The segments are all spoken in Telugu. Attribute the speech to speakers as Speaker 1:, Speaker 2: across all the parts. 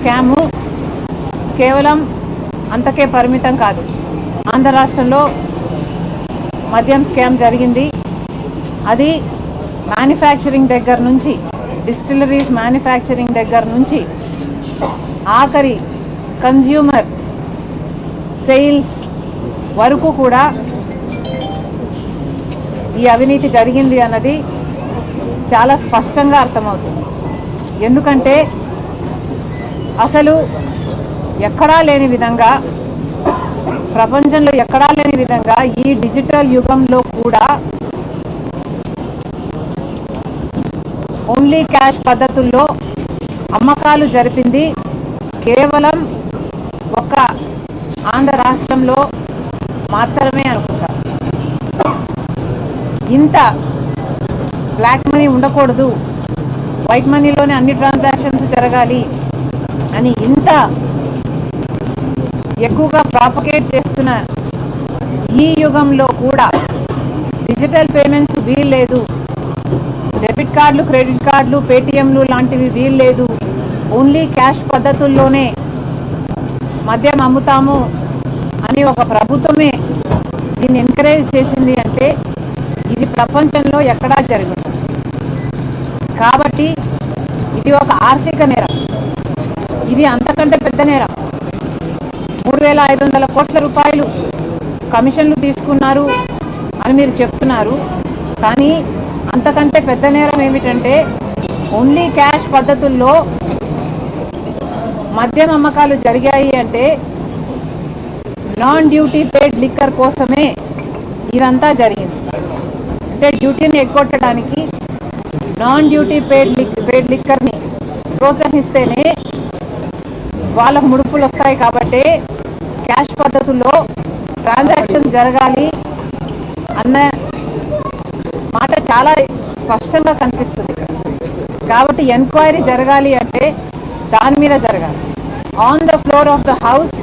Speaker 1: స్కామ్ కేవలం అంతకే పరిమితం కాదు. ఆంధ్ర రాష్ట్రంలో మద్యం స్కామ్ జరిగింది. అది మ్యానుఫ్యాక్చరింగ్ దగ్గర నుంచి, డిస్టిలరీస్ మ్యానుఫ్యాక్చరింగ్ దగ్గర నుంచి ఆఖరి కన్జ్యూమర్ సేల్స్ వరకు కూడా ఈ అవినీతి జరిగింది అన్నది చాలా స్పష్టంగా అర్థమవుతుంది. ఎందుకంటే అసలు ఎక్కడా లేని విధంగా, ప్రపంచంలో ఎక్కడా లేని విధంగా ఈ డిజిటల్ యుగంలో కూడా ఓన్లీ క్యాష్ పద్ధతుల్లో అమ్మకాలు జరిపింది కేవలం ఒక్క ఆంధ్ర రాష్ట్రంలో మాత్రమే అనుకుంటారు. ఇంత బ్లాక్ మనీ ఉండకూడదు, వైట్ మనీలోనే అన్ని ట్రాన్సాక్షన్స్ జరగాలి అని ఇంత ఎక్కువగా ప్రాపగేట్ చేస్తున్న ఈ యుగంలో కూడా డిజిటల్ పేమెంట్స్ వీల్లేదు, డెబిట్ కార్డులు, క్రెడిట్ కార్డులు, పేటిఎంలు లాంటివి వీల్లేదు, ఓన్లీ క్యాష్ పద్ధతుల్లోనే మద్యం అమ్ముతాము అని ఒక ప్రభుత్వమే దీన్ని ఎంకరేజ్ చేసింది అంటే ఇది ప్రపంచంలో ఎక్కడా జరగదు. కాబట్టి ఇది ఒక ఆర్థిక నేరం, ఇది అంతకంటే పెద్ద నేరం. 3,500 కోట్ల రూపాయలు కమిషన్లు తీసుకున్నారు అని మీరు చెప్తున్నారు. కానీ అంతకంటే పెద్ద నేరం ఏమిటంటే ఓన్లీ క్యాష్ పద్ధతుల్లో మద్యం అమ్మకాలు జరిగాయి అంటే నాన్ డ్యూటీ పేడ్ లిక్కర్ కోసమే ఇదంతా జరిగింది. అంటే డ్యూటీని ఎగ్గొట్టడానికి నాన్ డ్యూటీ పేడ్ లిక్కర్ని ప్రోత్సహిస్తేనే వాళ్ళకు ముడుపులు వస్తాయి. కాబట్టి క్యాష్ పద్ధతుల్లో ట్రాన్సాక్షన్ జరగాలి అన్న మాట చాలా స్పష్టంగా కనిపిస్తుంది. కాబట్టి ఎంక్వైరీ జరగాలి అంటే దాని మీద జరగాలి. On the floor of the house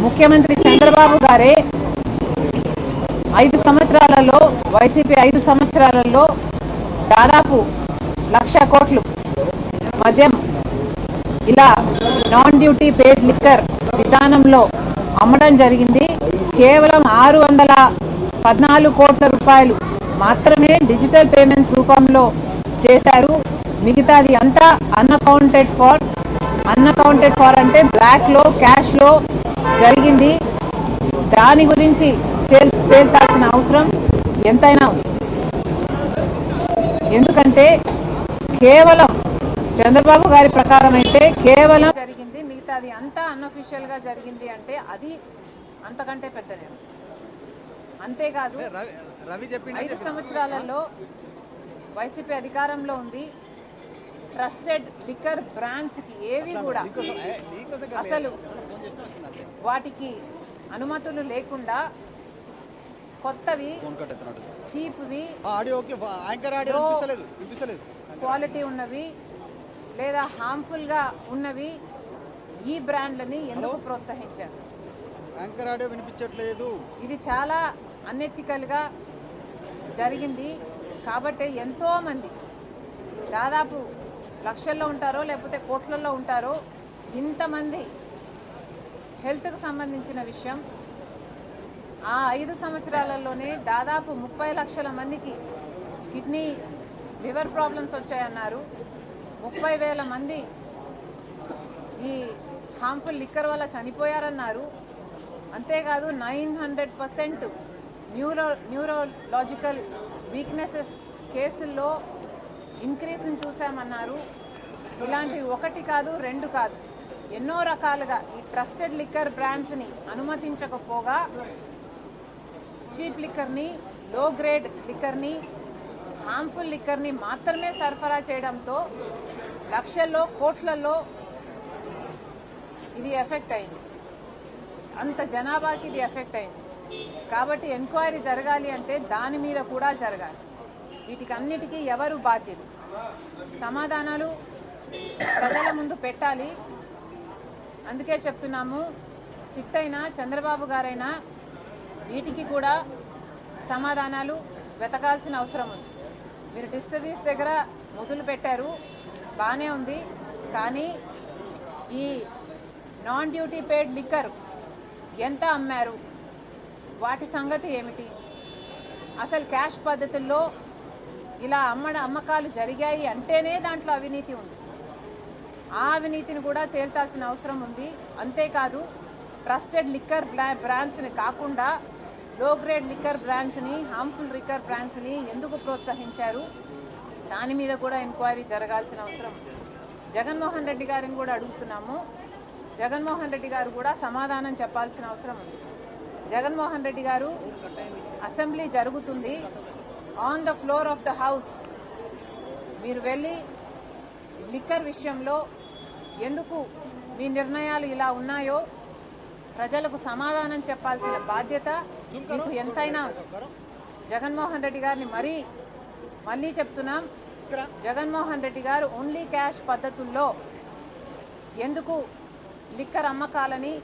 Speaker 1: ముఖ్యమంత్రి చంద్రబాబు గారే 5 సంవత్సరాలలో, వైసీపీ 5 సంవత్సరాలలో దాదాపు 1,00,000 కోట్లు మద్యం ఇలా నాన్ డ్యూటీ పేడ్ లిక్కర్ విధానంలో అమ్మడం జరిగింది. కేవలం 614 కోట్ల రూపాయలు మాత్రమే డిజిటల్ పేమెంట్స్ రూపంలో చేశారు. మిగతాది అంతా అన్అకౌంటెడ్ ఫార్ అంటే బ్లాక్లో, క్యాష్లో జరిగింది. దాని గురించి తేల్చాల్సిన అవసరం ఎంతైనా ఉంది. ఎందుకంటే కేవలం చంద్రబాబు గారి ప్రకారం అయితే కేవలం జరిగింది, మిగతాది అంతా అన్అఫీషియల్ గా జరిగింది అంటే అది అంతకంటే పెద్ద నేరం. అంతేకాదు 5 సంవత్సరాలలో వైసీపీ అధికారంలో ఉంది. ట్రస్టెడ్ లిక్కర్ బ్రాండ్స్ కి ఏవి కూడా అసలు వాటికి అనుమతులు లేకుండా కొత్తవి, చీప్వి, క్వాలిటీ ఉన్నవి లేదా హార్మ్ఫుల్ గా ఉన్నవి ఈ బ్రాండ్లని ఎందుకు ప్రోత్సహించారు? ఇది చాలా అన్ఎథికల్ గా జరిగింది. కాబట్టి ఎంతో మంది, దాదాపు లక్షల్లో ఉంటారో లేకపోతే కోట్లలో ఉంటారో, ఇంతమంది హెల్త్కు సంబంధించిన విషయం. ఆ 5 సంవత్సరాలలోనే దాదాపు 30 లక్షల మందికి కిడ్నీ, లివర్ ప్రాబ్లమ్స్ వచ్చాయన్నారు. 30,000 మంది ఈ హార్మ్ఫుల్ లిక్కర్ వల్ల చనిపోయారన్నారు. అంతేకాదు 900% న్యూరోలాజికల్ వీక్నెసెస్ కేసుల్లో ఇంక్రీజ్ని చూసామన్నారు. ఇలాంటివి 1 కాదు 2 కాదు, ఎన్నో రకాలుగా ఈ ట్రస్టెడ్ లిక్కర్ బ్రాండ్స్ని అనుమతించకపోగా చీప్ లిక్కర్ని, లో గ్రేడ్ లిక్కర్ని, హార్మ్ఫుల్ లిక్కర్ని మాత్రమే సరఫరా చేయడంతో లక్షల్లో, కోట్లలో ఇది ఎఫెక్ట్ అయింది. అంత జనాభాకి ఇది ఎఫెక్ట్ అయింది. కాబట్టి ఎంక్వైరీ జరగాలి అంటే దాని మీద కూడా జరగాలి. వీటికి అన్నిటికీ ఎవరు బాధ్యులు? సమాధానాలు ప్రజల ముందు పెట్టాలి. అందుకే చెప్తున్నాము, సిట్ అయినా చంద్రబాబు గారైనా వీటికి కూడా సమాధానాలు వెతకాల్సిన అవసరం ఉంది. మీరు డిస్టరీస్ దగ్గర మొదలు పెట్టారు, బాగానే ఉంది. కానీ ఈ నాన్ డ్యూటీ పేడ్ లిక్కర్ ఎంత అమ్మారు, వాటి సంగతి ఏమిటి, అసలు క్యాష్ పద్ధతుల్లో ఇలా అమ్మకాలు జరిగాయి అంటేనే దాంట్లో అవినీతి ఉంది. ఆ అవినీతిని కూడా తేల్చాల్సిన అవసరం ఉంది. అంతేకాదు ట్రస్టెడ్ లిక్కర్ బ్రాండ్స్ని కాకుండా లో గ్రేడ్ లిక్కర్ బ్రాండ్స్ని, హార్మ్ఫుల్ లిక్కర్ బ్రాండ్స్ని ఎందుకు ప్రోత్సహించారు, దాని మీద కూడా ఎంక్వైరీ జరగాల్సిన అవసరం ఉంది. జగన్మోహన్ రెడ్డి గారిని కూడా అడుగుతున్నాము. జగన్మోహన్ రెడ్డి గారు కూడా సమాధానం చెప్పాల్సిన అవసరం ఉంది. జగన్మోహన్ రెడ్డి గారు, అసెంబ్లీ జరుగుతుంది, on the floor of the house మీరు వెళ్ళి లిక్కర్ విషయంలో ఎందుకు మీ నిర్ణయాలు ఇలా ఉన్నాయో ప్రజలకు సమాధానం చెప్పాల్సిన బాధ్యత మీకు ఎంతైనా. జగన్మోహన్ రెడ్డి గారిని మళ్ళీ చెప్తున్నాం, జగన్మోహన్ రెడ్డి గారు ఓన్లీ క్యాష్ పద్ధతుల్లో ఎందుకు లిక్కర్ అమ్మకాలని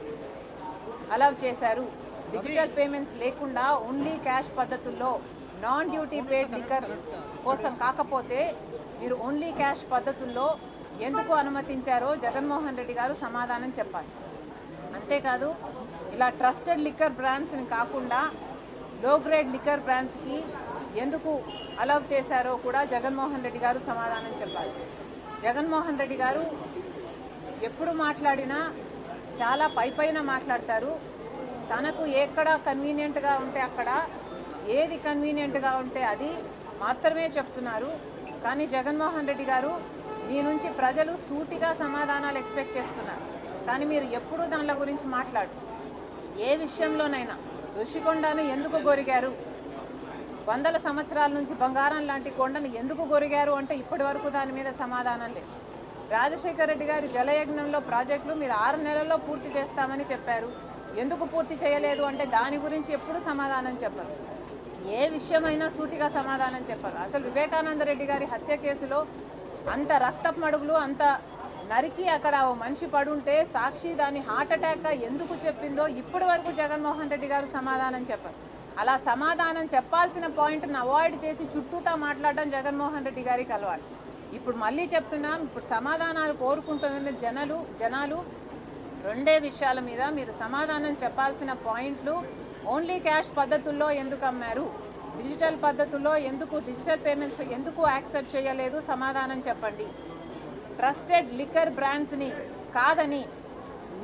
Speaker 1: అలౌ చేశారు, డిజిటల్ పేమెంట్స్ లేకుండా ఓన్లీ క్యాష్ పద్ధతుల్లో నాన్ డ్యూటీ పేడ్ లిక్కర్ కోసం కాకపోతే మీరు ఓన్లీ క్యాష్ పద్ధతుల్లో ఎందుకు అనుమతించారో జగన్మోహన్ రెడ్డి గారు సమాధానం చెప్పాలి. అంతేకాదు ఇలా ట్రస్టెడ్ లిక్కర్ బ్రాండ్స్ని కాకుండా లో గ్రేడ్ లిక్కర్ బ్రాండ్స్కి ఎందుకు అలౌ చేశారో కూడా జగన్మోహన్ రెడ్డి గారు సమాధానం చెప్పాలి. జగన్మోహన్ రెడ్డి గారు ఎప్పుడు మాట్లాడినా చాలా పైపైన మాట్లాడతారు. తనకు ఎక్కడ కన్వీనియంట్గా ఉంటే అక్కడ, ఏది కన్వీనియంట్గా ఉంటే అది మాత్రమే చెప్తున్నారు. కానీ జగన్మోహన్ రెడ్డి గారు, మీ నుంచి ప్రజలు సూటిగా సమాధానాలు ఎక్స్పెక్ట్ చేస్తున్నారు. కానీ మీరు ఎప్పుడూ దానిల గురించి మాట్లాడు. ఏ విషయంలోనైనా ఋషికొండను ఎందుకు గొరిగారు, వందల సంవత్సరాల నుంచి బంగారం లాంటి కొండను ఎందుకు గొరిగారు అంటే ఇప్పటి వరకు దాని మీద సమాధానం లేదు. రాజశేఖర రెడ్డి గారి జలయజ్ఞంలో ప్రాజెక్టులు మీరు 6 నెలల్లో పూర్తి చేస్తామని చెప్పారు, ఎందుకు పూర్తి చేయలేదు అంటే దాని గురించి ఎప్పుడు సమాధానం చెప్పరు. ఏ విషయమైనా సూటిగా సమాధానం చెప్పరు. అసలు వివేకానంద రెడ్డి గారి హత్య కేసులో అంత రక్తపు మడుగులు, అంత నరికి అక్కడ ఓ మనిషి పడుంటే సాక్షి దాన్ని హార్ట్ అటాక్గా ఎందుకు చెప్పిందో ఇప్పటి వరకు జగన్మోహన్ రెడ్డి గారు సమాధానం చెప్పరు. అలా సమాధానం చెప్పాల్సిన పాయింట్ని అవాయిడ్ చేసి చుట్టూతా మాట్లాడడం జగన్మోహన్ రెడ్డి గారికి అలవాటు. ఇప్పుడు మళ్ళీ చెప్తున్నాం, ఇప్పుడు సమాధానాలు కోరుకుంటున్న జనాలు రెండే విషయాల మీద మీరు సమాధానం చెప్పాల్సిన పాయింట్లు. ఓన్లీ క్యాష్ పద్ధతుల్లో ఎందుకు అమ్మారు, డిజిటల్ పద్ధతుల్లో ఎందుకు, డిజిటల్ పేమెంట్స్ ఎందుకు యాక్సెప్ట్ చేయలేదు, సమాధానం చెప్పండి. ట్రస్టెడ్ లిక్కర్ బ్రాండ్స్ని కాదని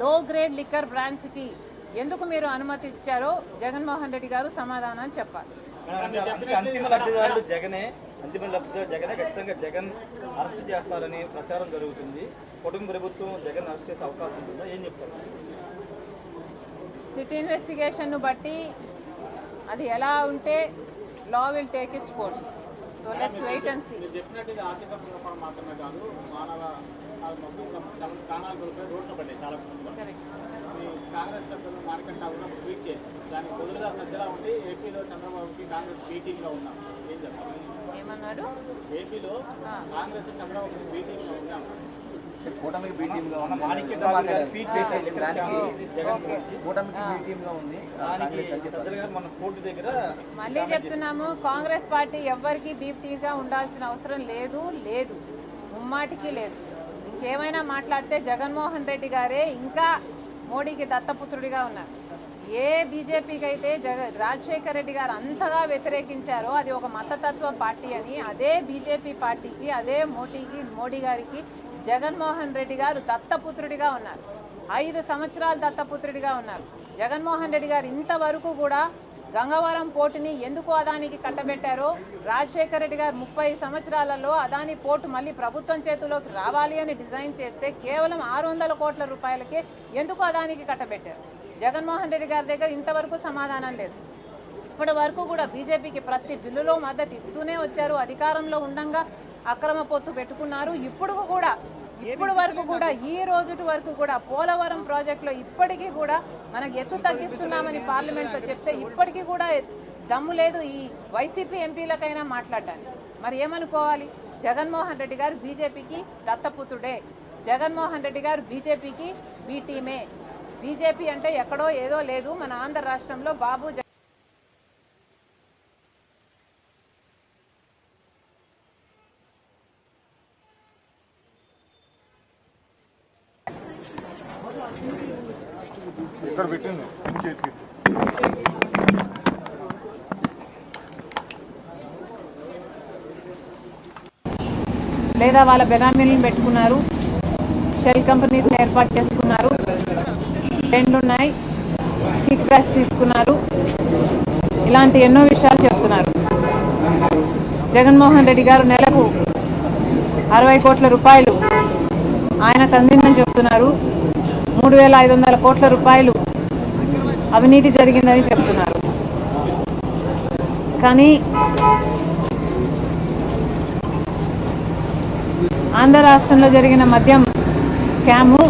Speaker 1: లో గ్రేడ్ లిక్కర్ బ్రాండ్స్కి ఎందుకు మీరు అనుమతి ఇచ్చారో జగన్మోహన్ రెడ్డి గారు సమాధానం చెప్పాలి.
Speaker 2: అంతిమ లబ్ధిదారుడు జగనే, ఖచ్చితంగా జగన్ అరెస్ట్ చేస్తారని ప్రచారం జరుగుతుంది. కుటుంబ ప్రభుత్వం జగన్ అరెస్ట్ చేసే అవకాశం ఉంటుందా, ఏం చెప్తారు?
Speaker 1: సిట్ ఇన్వెస్టిగేషన్ను బట్టి అది ఎలా ఉంటే law will take its course. So let's wait and see.
Speaker 3: డెఫినెట్గా ఆర్థిక రూపం మాత్రమే కాదు, మానవ ప్రాణాలు కోల్పోయి రోడ్లు పడ్డాయి చాలా కాంగ్రెస్ పెద్దలు మార్కెట్ కూడా ట్వీట్ చేశారు. దానికి బదులుగా సజ్జలా ఉండి ఏపీలో చంద్రబాబుకి కాంగ్రెస్ బీటింగ్లో ఉన్నాం, ఏం చెప్తారు?
Speaker 1: ఏమన్నారు?
Speaker 3: ఏపీలో కాంగ్రెస్ చంద్రబాబు బీటింగ్లో ఉన్నాం,
Speaker 2: కూటమికి బీటీంలో ఉంది.
Speaker 1: మళ్ళీ చెప్తున్నాము, కాంగ్రెస్ పార్టీ ఎవ్వరికి బీటీగా ఉండాల్సిన అవసరం లేదు, ముమ్మాటికి లేదు. ఇంకేమైనా మాట్లాడితే జగన్మోహన్ రెడ్డి గారే ఇంకా మోడీకి దత్తపుత్రుడిగా ఉన్నారు. ఏ బీజేపీకి అయితే రాజశేఖర రెడ్డి గారు అంతగా వ్యతిరేకించారో అది ఒక మతతత్వ పార్టీ అని, అదే బీజేపీ పార్టీకి, అదే మోడీ గారికి జగన్మోహన్ రెడ్డి గారు దత్తపుత్రుడిగా ఉన్నారు. 5 సంవత్సరాలు దత్తపుత్రుడిగా ఉన్నారు. జగన్మోహన్ రెడ్డి గారు ఇంతవరకు కూడా గంగవరం పోర్టుని ఎందుకు అదానికి కట్టబెట్టారో, రాజశేఖర రెడ్డి గారు 30 సంవత్సరాలలో అదాని పోర్టు మళ్ళీ ప్రభుత్వం చేతిలోకి రావాలి అని డిజైన్ చేస్తే కేవలం 600 కోట్ల రూపాయలకే ఎందుకు అదానికి కట్టబెట్టారు? జగన్మోహన్ రెడ్డి గారి దగ్గర ఇంతవరకు సమాధానం లేదు. ఇప్పటి వరకు కూడా బీజేపీకి ప్రతి బిల్లులో మద్దతు ఇస్తూనే వచ్చారు. అధికారంలో ఉండంగా అక్రమ పొత్తు పెట్టుకున్నారు. ఇప్పుడు వరకు కూడా ఈ రోజు వరకు కూడా పోలవరం ప్రాజెక్టులో ఇప్పటికీ కూడా మనకు ఎత్తు తగ్గిస్తున్నామని పార్లమెంట్లో చెప్తే ఇప్పటికీ కూడా దమ్ము లేదు ఈ వైసీపీ ఎంపీలకైనా మాట్లాడడానికి. మరి ఏమనుకోవాలి? జగన్మోహన్ రెడ్డి గారు బీజేపీకి దత్తపుత్రుడే, జగన్మోహన్ రెడ్డి గారు బీజేపీకి బీ టీమే. బీజేపీ అంటే ఎక్కడో ఏదో లేదు, మన ఆంధ్ర రాష్ట్రంలో బాబు
Speaker 4: ఇక్కడ పెట్టింది
Speaker 1: లేదా వాళ్ళ బెనామీలను పెట్టుకున్నారు, షెల్ కంపెనీస్ని ఏర్పాటు చేసుకున్నారు, రెండు ఉన్నాయి, కిక్ బ్యాక్స్ తీసుకున్నారు, ఇలాంటి ఎన్నో విషయాలు చెప్తున్నారు. జగన్మోహన్ రెడ్డి గారు నెలకు 60 కోట్ల రూపాయలు ఆయనకు అందిందని చెప్తున్నారు. 3,500 కోట్ల రూపాయలు అవినీతి జరిగిందని చెప్తున్నారు. కానీ ఆంధ్ర రాష్ట్రంలో జరిగిన మద్యం స్కాము